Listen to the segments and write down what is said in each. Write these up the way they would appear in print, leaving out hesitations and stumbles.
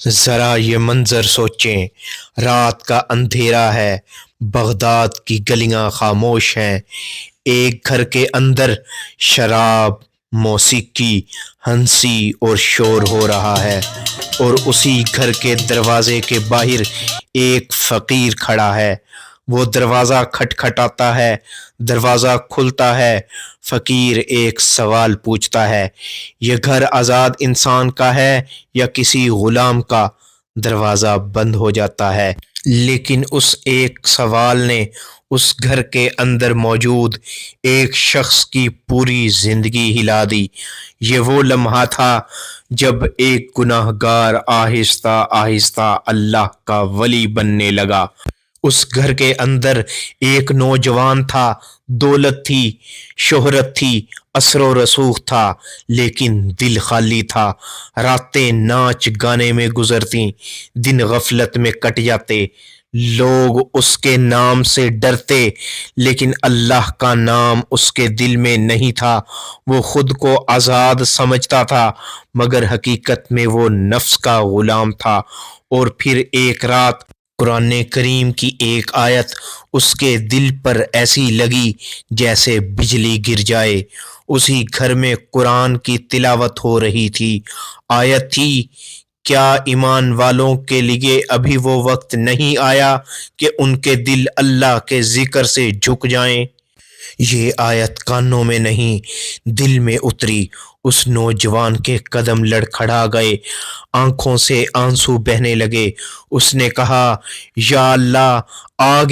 ذرا یہ منظر سوچیں، رات کا اندھیرا ہے، بغداد کی گلیاں خاموش ہیں، ایک گھر کے اندر شراب، موسیقی، ہنسی اور شور ہو رہا ہے، اور اسی گھر کے دروازے کے باہر ایک فقیر کھڑا ہے۔ وہ دروازہ کھٹکھٹاتا ہے، دروازہ کھلتا ہے، فقیر ایک سوال پوچھتا ہے، یہ گھر آزاد انسان کا ہے یا کسی غلام کا؟ دروازہ بند ہو جاتا ہے، لیکن اس ایک سوال نے اس گھر کے اندر موجود ایک شخص کی پوری زندگی ہلا دی۔ یہ وہ لمحہ تھا جب ایک گناہ گار آہستہ آہستہ اللہ کا ولی بننے لگا۔ اس گھر کے اندر ایک نوجوان تھا، دولت تھی، شہرت تھی، اثر و رسوخ تھا، لیکن دل خالی تھا۔ راتیں ناچ گانے میں گزرتیں، دن غفلت میں کٹ جاتے، لوگ اس کے نام سے ڈرتے، لیکن اللہ کا نام اس کے دل میں نہیں تھا۔ وہ خود کو آزاد سمجھتا تھا، مگر حقیقت میں وہ نفس کا غلام تھا۔ اور پھر ایک رات قرآن کریم کی ایک آیت اس کے دل پر ایسی لگی جیسے بجلی گر جائے۔ اسی گھر میں قرآن کی تلاوت ہو رہی تھی۔ آیت تھی، کیا ایمان والوں کے لیے ابھی وہ وقت نہیں آیا کہ ان کے دل اللہ کے ذکر سے جھک جائیں؟ یہ آیت کانوں میں نہیں، دل میں اتری۔ اس نوجوان کے قدم لڑکھڑا گئے، آنکھوں سے آنسو بہنے لگے۔ اس نے کہا، یا اللہ، آ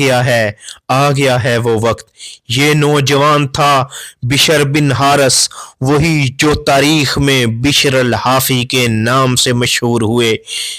گیا ہے وہ وقت۔ یہ نوجوان تھا بشر بن حارث، وہی جو تاریخ میں بشر الحافی کے نام سے مشہور ہوئے۔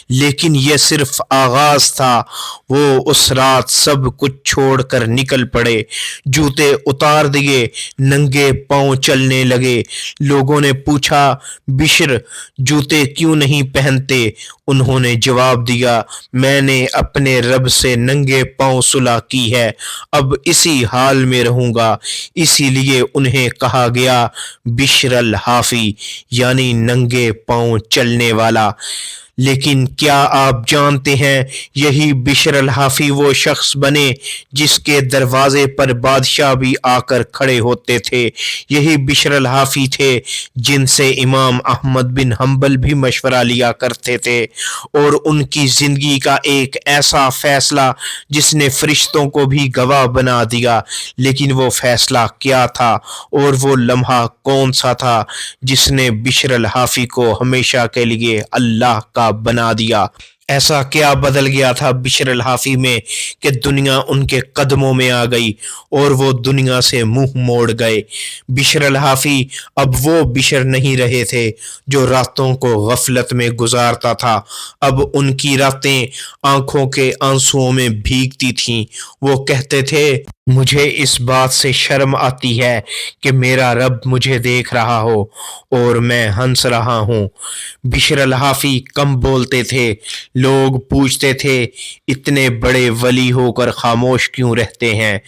لیکن یہ صرف آغاز تھا۔ وہ اس رات سب کچھ چھوڑ کر نکل پڑے، جوتے اتار دیے، ننگے پاؤں چلنے لگے۔ لوگوں نے پوچھا، بشر جوتے کیوں نہیں پہنتے؟ انہوں نے جواب دیا، میں نے اپنے رب سے ننگے پاؤں صلح کی ہے، اب اسی حال میں رہوں گا۔ اسی لیے انہیں کہا گیا بشر الحافی، یعنی ننگے پاؤں چلنے والا۔ لیکن کیا آپ جانتے ہیں، یہی بشر الحافی وہ شخص بنے جس کے دروازے پر بادشاہ بھی آ کر کھڑے ہوتے تھے۔ یہی بشر الحافی تھے جن سے امام احمد بن حنبل بھی مشورہ لیا کرتے تھے، اور ان کی زندگی کا ایک ایسا فیصلہ جس نے فرشتوں کو بھی گواہ بنا دیا۔ لیکن وہ فیصلہ کیا تھا، اور وہ لمحہ کون سا تھا جس نے بشر الحافی کو ہمیشہ کے لیے اللہ کا بنا دیا؟ ایسا کیا بدل گیا تھا بشر الحافی میں کہ دنیا ان کے قدموں میں آ گئی اور وہ دنیا سے منہ موڑ گئے؟ بشر الحافی اب وہ بشر نہیں رہے تھے جو راتوں کو غفلت میں گزارتا تھا۔ اب ان کی راتیں آنکھوں کے آنسوؤں میں بھیگتی تھیں۔ وہ کہتے تھے، مجھے اس بات سے شرم آتی ہے کہ میرا رب مجھے دیکھ رہا ہو اور میں ہنس رہا ہوں۔ بشر الحافی کم بولتے تھے۔ لوگ پوچھتے تھے، اتنے بڑے ولی ہو کر خاموش کیوں رہتے ہیں؟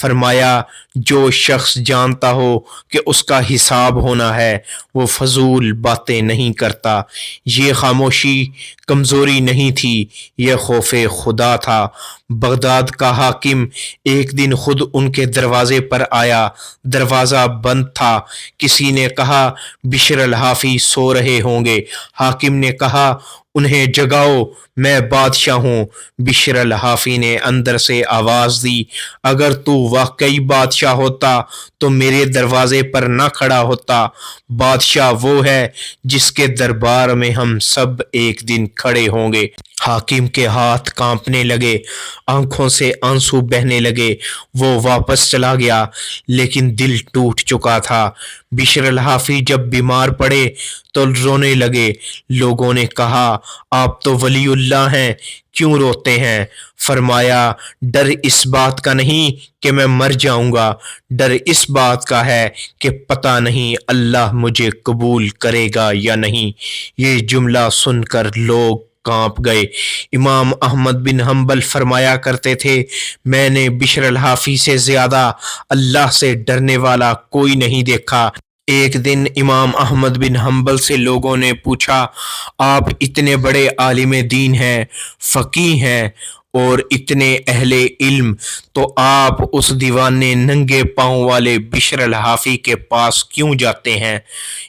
فرمایا، جو شخص جانتا ہو کہ اس کا حساب ہونا ہے، وہ فضول باتیں نہیں کرتا۔ یہ خاموشی کمزوری نہیں تھی، یہ خوف خدا تھا۔ بغداد کا حاکم ایک دن خود ان کے دروازے پر آیا، دروازہ بند تھا۔ کسی نے کہا، بشر الحافی سو رہے ہوں گے۔ حاکم نے کہا، انہیں جگاؤ، میں بادشاہ ہوں۔ بشر الحافی نے اندر سے آواز دی، اگر تو واقعی بادشاہ ہوتا تو میرے دروازے پر نہ کھڑا ہوتا۔ بادشاہ وہ ہے جس کے دربار میں ہم سب ایک دن کھڑے ہوں گے۔ حاکم کے ہاتھ کانپنے لگے، آنکھوں سے آنسو بہنے لگے۔ وہ واپس چلا گیا، لیکن دل ٹوٹ چکا تھا۔ بشر الحافی جب بیمار پڑے تو رونے لگے۔ لوگوں نے کہا، آپ تو ولی اللہ ہیں، کیوں روتے ہیں؟ فرمایا، ڈر اس بات کا نہیں کہ میں مر جاؤں گا، ڈر اس بات کا ہے کہ پتہ نہیں اللہ مجھے قبول کرے گا یا نہیں۔ یہ جملہ سن کر لوگ کانپ گئے۔ امام احمد بن حنبل فرمایا کرتے تھے، میں نے بشر الحافی سے زیادہ اللہ سے ڈرنے والا کوئی نہیں دیکھا۔ ایک دن امام احمد بن حنبل سے لوگوں نے پوچھا، آپ اتنے بڑے عالم دین ہیں، فقیہ ہیں اور اتنے اہل علم، تو آپ اس دیوانے ننگے پاؤں والے بشر الحافی کے پاس کیوں جاتے ہیں؟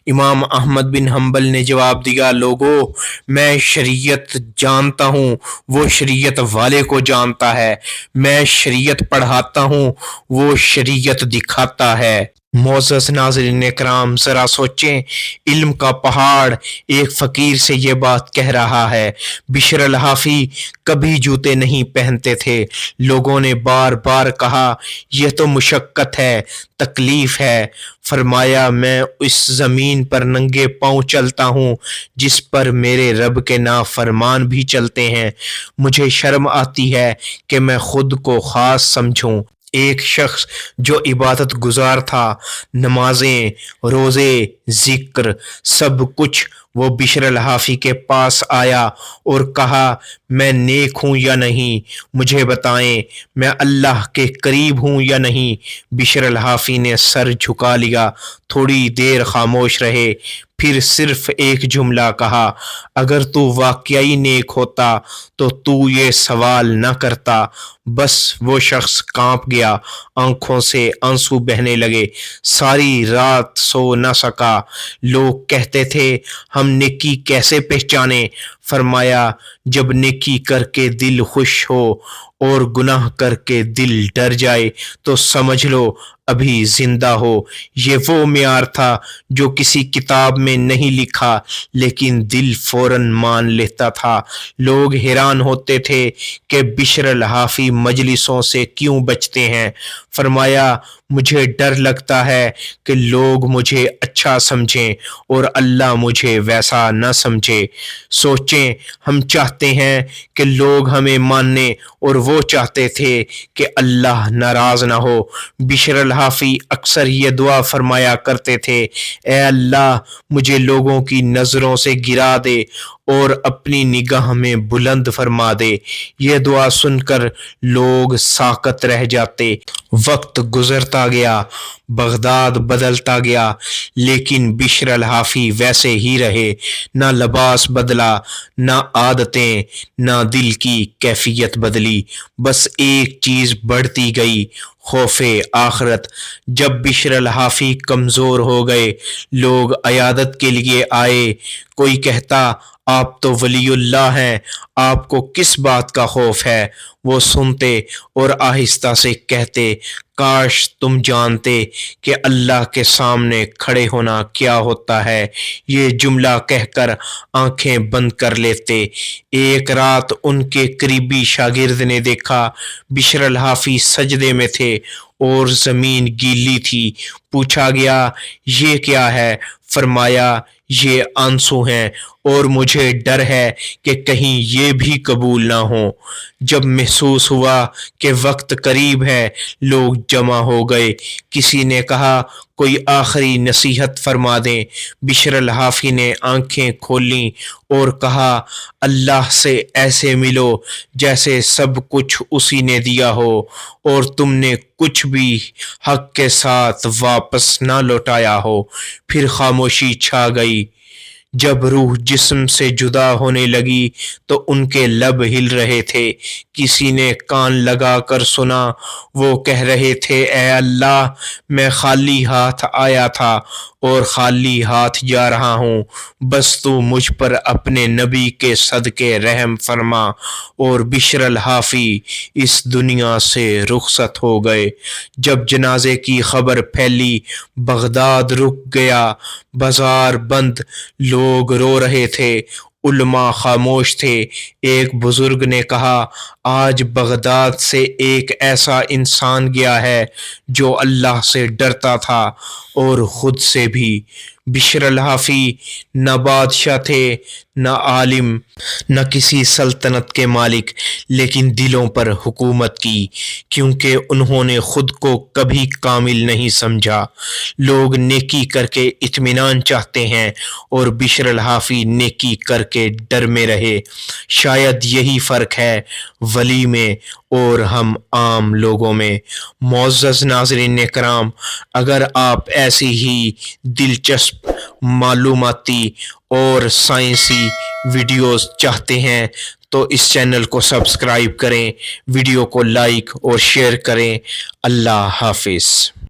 امام احمد بن حنبل نے جواب دیا، لوگو، میں شریعت جانتا ہوں، وہ شریعت والے کو جانتا ہے، میں شریعت پڑھاتا ہوں، وہ شریعت دکھاتا ہے۔ معزز ناظرین کرام، ذرا سوچیں، علم کا پہاڑ ایک فقیر سے یہ بات کہہ رہا ہے۔ بشر الحافی کبھی جوتے نہیں پہنتے تھے۔ لوگوں نے بار بار کہا، یہ تو مشقت ہے، تکلیف ہے۔ فرمایا، میں اس زمین پر ننگے پاؤں چلتا ہوں جس پر میرے رب کے نافرمان بھی چلتے ہیں۔ مجھے شرم آتی ہے کہ میں خود کو خاص سمجھوں۔ ایک شخص جو عبادت گزار تھا، نمازیں، روزے، ذکر، سب کچھ، وہ بشر الحافی کے پاس آیا اور کہا، میں نیک ہوں یا نہیں، مجھے بتائیں، میں اللہ کے قریب ہوں یا نہیں۔ بشر الحافی نے سر جھکا لیا، تھوڑی دیر خاموش رہے، پھر صرف ایک جملہ کہا، اگر تو واقعی نیک ہوتا تو یہ سوال نہ کرتا۔ بس وہ شخص کانپ گیا، آنکھوں سے آنسو بہنے لگے، ساری رات سو نہ سکا۔ لوگ کہتے تھے، ہم نیکی کیسے پہچانیں؟ فرمایا، جب نیکی کر کے دل خوش ہو اور گناہ کر کے دل ڈر جائے تو سمجھ لو ابھی زندہ ہو۔ یہ وہ معیار تھا جو کسی کتاب میں نہیں لکھا، لیکن دل فوراً مان لیتا تھا۔ لوگ حیران ہوتے تھے کہ بشر الحافی مجلسوں سے کیوں بچتے ہیں۔ فرمایا، مجھے ڈر لگتا ہے کہ لوگ مجھے اچھا سمجھیں اور اللہ مجھے ویسا نہ سمجھے۔ سوچیں، ہم چاہتے ہیں کہ لوگ ہمیں مانیں اور وہ چاہتے تھے کہ اللہ ناراض نہ ہو۔ بشر الحافی اکثر یہ دعا فرمایا کرتے تھے، اے اللہ، مجھے لوگوں کی نظروں سے گرا دے اور اپنی نگاہ میں بلند فرما دے۔ یہ دعا سن کر لوگ ساکت رہ جاتے۔ وقت گزرتا گیا، بغداد بدلتا گیا، لیکن بشر الحافی ویسے ہی رہے۔ نہ لباس بدلا، نہ عادتیں، نہ دل کی کیفیت بدلی، بس ایک چیز بڑھتی گئی، خوف آخرت۔ جب بشر الحافی کمزور ہو گئے، لوگ عیادت کے لیے آئے۔ کوئی کہتا، آپ تو ولی اللہ ہیں، آپ کو کس بات کا خوف ہے؟ وہ سنتے اور آہستہ سے کہتے، کاش تم جانتے کہ اللہ کے سامنے کھڑے ہونا کیا ہوتا ہے۔ یہ جملہ کہہ کر آنکھیں بند کر لیتے۔ ایک رات ان کے قریبی شاگرد نے دیکھا، بشر الحافی سجدے میں تھے اور زمین گیلی تھی۔ پوچھا گیا، یہ کیا ہے؟ فرمایا، یہ آنسو ہیں اور مجھے ڈر ہے کہ کہیں یہ بھی قبول نہ ہوں۔ جب محسوس ہوا کہ وقت قریب ہے، لوگ جمع ہو گئے۔ کسی نے کہا، کوئی آخری نصیحت فرما دیں۔ بشر الحافی نے آنکھیں کھولیں اور کہا، اللہ سے ایسے ملو جیسے سب کچھ اسی نے دیا ہو اور تم نے کچھ بھی حق کے ساتھ واپس نہ لوٹایا ہو۔ پھر خاموشی چھا گئی۔ جب روح جسم سے جدا ہونے لگی تو ان کے لب ہل رہے تھے۔ کسی نے کان لگا کر سنا، وہ کہہ رہے تھے، اے اللہ، میں خالی ہاتھ آیا تھا اور خالی ہاتھ جا رہا ہوں، بس تو مجھ پر اپنے نبی کے صدقے رحم فرما۔ اور بشر الحافی اس دنیا سے رخصت ہو گئے۔ جب جنازے کی خبر پھیلی، بغداد رک گیا، بازار بند، لوگ رو رہے تھے، علماء خاموش تھے۔ ایک بزرگ نے کہا، آج بغداد سے ایک ایسا انسان گیا ہے جو اللہ سے ڈرتا تھا اور خود سے بھی۔ بشر الحافی نہ بادشاہ تھے، نہ عالم، نہ کسی سلطنت کے مالک، لیکن دلوں پر حکومت کی، کیونکہ انہوں نے خود کو کبھی کامل نہیں سمجھا۔ لوگ نیکی کر کے اطمینان چاہتے ہیں اور بشر الحافی نیکی کر کے ڈر میں رہے۔ شاید یہی فرق ہے ولی میں اور ہم عام لوگوں میں۔ معزز ناظرین کرام، اگر آپ ایسی ہی دلچسپ معلوماتی اور سائنسی ویڈیوز چاہتے ہیں تو اس چینل کو سبسکرائب کریں، ویڈیو کو لائک اور شیئر کریں۔ اللہ حافظ۔